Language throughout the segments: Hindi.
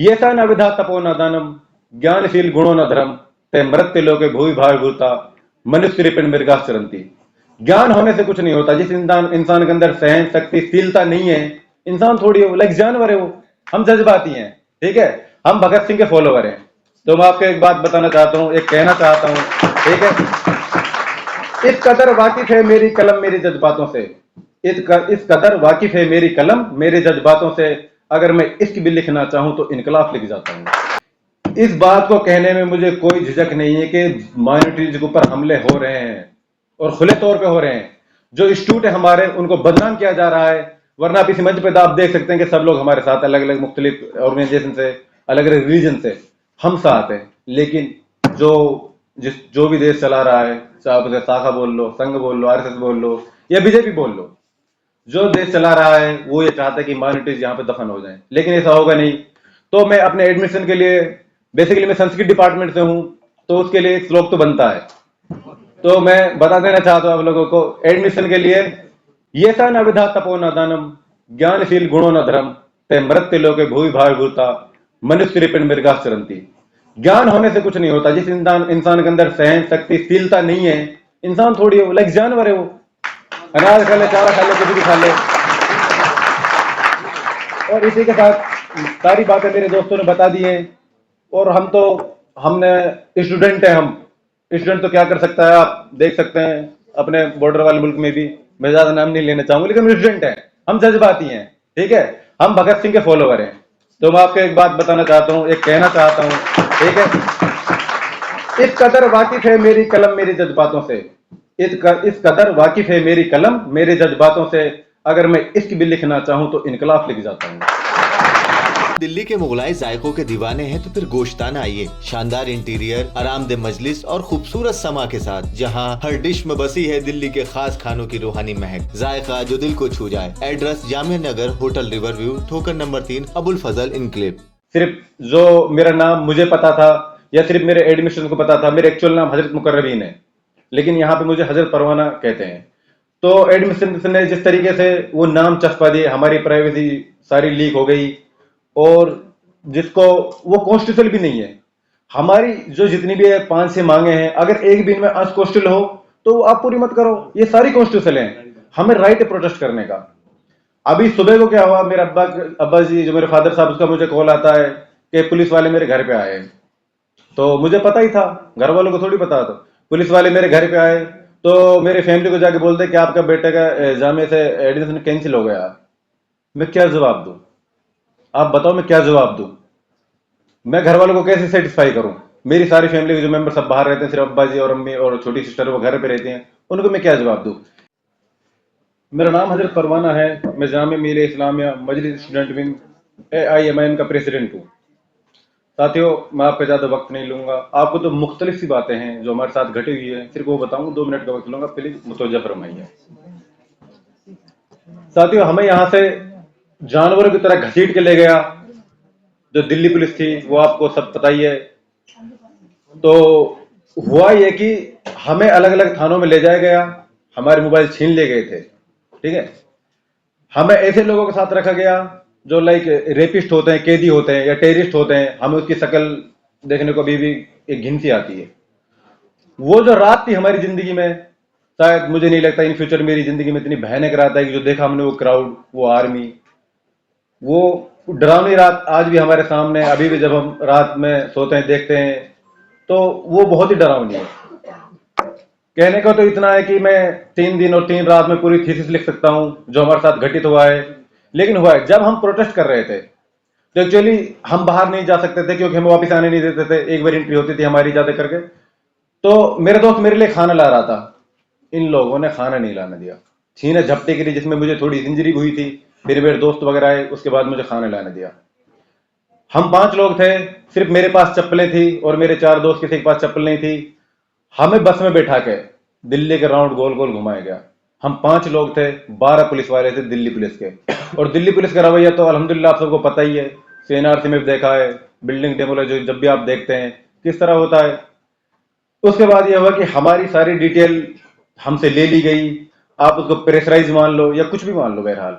ये सा न विधा तपो न दानम ज्ञानशील गुणों न धर्म ते मृत्यु लोके भूवि भाव भूता मनुष्य रिपिन मृगा चरंती। ज्ञान होने से कुछ नहीं होता। जिस इंसान के अंदर सहन शक्ति शीलता नहीं है, इंसान थोड़ी हो, लाइक जानवर है वो। हम जज्बाती हैं, ठीक है। हम भगत सिंह के फॉलोवर हैं। तो मैं आपको एक बात बताना चाहता हूं, एक कहना चाहता हूं, ठीक है। इस कदर वाकिफ है मेरी कलम मेरे जज्बातों से, इस कदर वाकिफ है मेरी कलम मेरे जज्बातों से, अगर मैं इश्क भी लिखना चाहूं तो इनकलाब लिख जाता हूं। इस बात को कहने में मुझे कोई झिझक नहीं है कि माइनॉरिटीज के ऊपर हमले हो रहे हैं और खुले तौर पे हो रहे हैं। जो इंस्टीट्यूट है हमारे, उनको बदनाम किया जा रहा है। वरना आप इसी मंच पे आप देख सकते हैं कि सब लोग हमारे साथ, अलग अलग मुख्तलिफ ऑर्गेनाइजेशन से, अलग अलग रिलीजन से हम साथ हैं। लेकिन जो भी देश चला रहा है, चाहे आप उसे शाखा बोल लो, संघ बोल लो, आरएसएस बोल लो या बीजेपी बोल लो, जो देश चला रहा है वो ये चाहता है कि माइनॉरिटीज यहाँ पे दफन हो जाएं। लेकिन ऐसा होगा नहीं। तो मैं अपने एडमिशन के लिए, बेसिकली मैं संस्कृत डिपार्टमेंट से हूँ, तो उसके लिए एक श्लोक तो बनता है। तो मैं बता देना चाहता हूँ आप लोगों को एडमिशन के लिए, ये सा न विधा तपो न दानम ज्ञानशील गुणों न धर्म ते मृत्यु लोके भूवि भाव भूता मनुष्य रिपिन मृगा चरंती। ज्ञान होने से कुछ नहीं होता। जिस इंसान के अंदर सहन शक्ति शीलता नहीं है, इंसान थोड़ी हो, लाइक जानवर है वो। अनाज खा ले, चारा खा ले, कुछ भी खा ले। और इसी के साथ सारी बातें मेरे दोस्तों ने बता दी हैं। और हमने स्टूडेंट है। हम स्टूडेंट तो क्या कर सकता है, आप देख सकते हैं अपने बॉर्डर वाले मुल्क में भी। मैं ज्यादा नाम नहीं लेना चाहूंगा, लेकिन स्टूडेंट है, हम जज्बाती हैं, ठीक है। हम भगत सिंह के फॉलोवर हैं। तो मैं आपको एक बात बताना चाहता हूं, एक कहना चाहता हूं, ठीक है। इस कदर वाकिफ है मेरी कलम मेरे जज्बातों से, इस कदर वाकिफ है मेरी कलम मेरे जज्बातों से, अगर मैं इश्क भी लिखना चाहूं तो इनकलाब लिख जाता हूं। दिल्ली के मुगलाई जायकों के दीवाने हैं तो फिर गोश्ताना आइए। शानदार इंटीरियर, आरामदेह मजलिस और खूबसूरत समा के साथ, जहां हर डिश में बसी है दिल्ली के खास खानों की रूहानी महक, जायका जो दिल को छू जाए। Address Jamia Nagar, hotel river view, ठोकर नंबर 3, अबुल फजल इनक्लेव। सिर्फ जो मेरा नाम मुझे पता था या सिर्फ मेरे एडमिशन को पता था, मेरा एक्चुअल नाम हजरत मुकर्रबीन है, लेकिन यहाँ पे मुझे हजरत परवाना कहते हैं। तो एडमिशन ने जिस तरीके से वो नाम चस्पा दिए, हमारी प्राइवेसी सारी लीक हो गई। और जिसको वो कॉन्स्टिट्यूशन भी नहीं है। हमारी जो जितनी भी 5-6 मांगे हैं, अगर एक भी इनमें अनकॉन्स्टिट्यूशन हो तो आप पूरी मत करो। ये सारी कॉन्स्टिट्यूशन है, हमें राइट है प्रोटेस्ट करने का। अभी सुबह को क्या हुआ, मेरे अब्बा जी जो मेरे फादर साहब, उसका मुझे कॉल आता है कि पुलिस वाले मेरे घर पे आए। तो मुझे पता ही था, घर वालों को थोड़ी पता था। पुलिस वाले मेरे घर पे आए तो मेरे फैमिली को जाके बोलते कि आपका बेटे का जामे से एडमिशन कैंसिल हो गया। मैं क्या जवाब दूं? आप बताओ मैं क्या जवाब दूं? मैं घर वालों को कैसे सेटिस्फाई करूं? मेरी सारी फैमिली के जो मेंबर सब बाहर रहते हैं, सिर्फ अब्बा जी और अम्मी और छोटी सिस्टर वो घर पे रहती हैं, उनको मैं क्या जवाब दूं? मेरा नाम हजरत परवाना है। मैं जामे मिल्लिया इस्लामिया मजलिस स्टूडेंट विंग AIMIM का प्रेसिडेंट हूँ। साथियों, मैं आपका ज़्यादा वक्त नहीं लूंगा। आपको तो मुख्तलिफ सी बातें हैं जो हमारे साथ घटी हुई है, सिर्फ वो बताऊंगा। 2 मिनट का वक्त लूंगा, प्लीज मुतवज्जह फरमाइए। साथियों, हमें यहाँ से जानवरों की तरह घसीट के ले गया जो दिल्ली पुलिस थी, वो आपको सब पता ही है। तो हुआ ये कि हमें अलग अलग थानों में ले जाया गया, हमारे मोबाइल छीन लिए गए थे, ठीक है। हमें ऐसे लोगों के साथ रखा गया जो लाइक रेपिस्ट होते हैं, कैदी होते हैं या टेररिस्ट होते हैं। हमें उसकी शक्ल देखने को अभी भी एक घिन सी आती है। वो जो रात थी हमारी जिंदगी में, शायद मुझे नहीं लगता इन फ्यूचर मेरी जिंदगी में इतनी भयानक रात है कि जो देखा हमने, वो क्राउड, वो आर्मी, वो डरावनी रात आज भी हमारे सामने। अभी भी जब हम रात में सोते हैं, देखते हैं, तो वो बहुत ही डरावनी है। कहने को तो इतना है कि मैं 3 दिन और 3 रात में पूरी थीसिस लिख सकता हूं जो हमारे साथ घटित हुआ है। लेकिन हुआ है जब हम प्रोटेस्ट कर रहे थे, तो एक्चुअली हम बाहर नहीं जा सकते थे क्योंकि हमें वापस आने नहीं देते थे। एक बार एंट्री होती थी हमारी ज्यादा करके। तो मेरा दोस्त मेरे लिए खाना ला रहा था, इन लोगों ने खाना नहीं लाने दिया। छीने झपटे के लिए, जिसमें मुझे थोड़ी इंजरी हुई थी, फिर मेरे दोस्त वगैरह आए, उसके बाद मुझे खाना लाने दिया। हम 5 लोग थे, सिर्फ मेरे पास चप्पलें थी और मेरे 4 दोस्त किसी के पास चप्पल नहीं थी। हमें बस में बैठा के दिल्ली के राउंड गोल गोल घुमाया गया। हम 5 लोग थे, 12 पुलिस वाले थे दिल्ली पुलिस के। और दिल्ली पुलिस का रवैया तो अल्हम्दुलिल्लाह आप सबको पता ही है। CNRC में भी देखा है, बिल्डिंग डेमोलिश जब भी आप देखते हैं किस तरह होता है। उसके बाद यह हुआ कि हमारी सारी डिटेल हमसे ले ली गई। आप उसको प्रेशराइज मान लो या कुछ भी मान लो, बहरहाल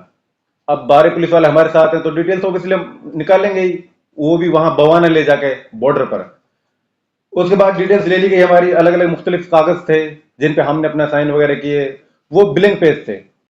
अब 12 पुलिस वाले हमारे साथ हैं तो डिटेल्स ऑब्वियसली हम निकालेंगे ही। वो भी वहां बवाना ले जाके बॉर्डर पर। उसके बाद डिटेल्स ले ली गई हमारी, अलग अलग मुख्तलिफ कागज थे जिन पे हमने अपना साइन वगैरह किए, वो ब्लैंक पेज थे।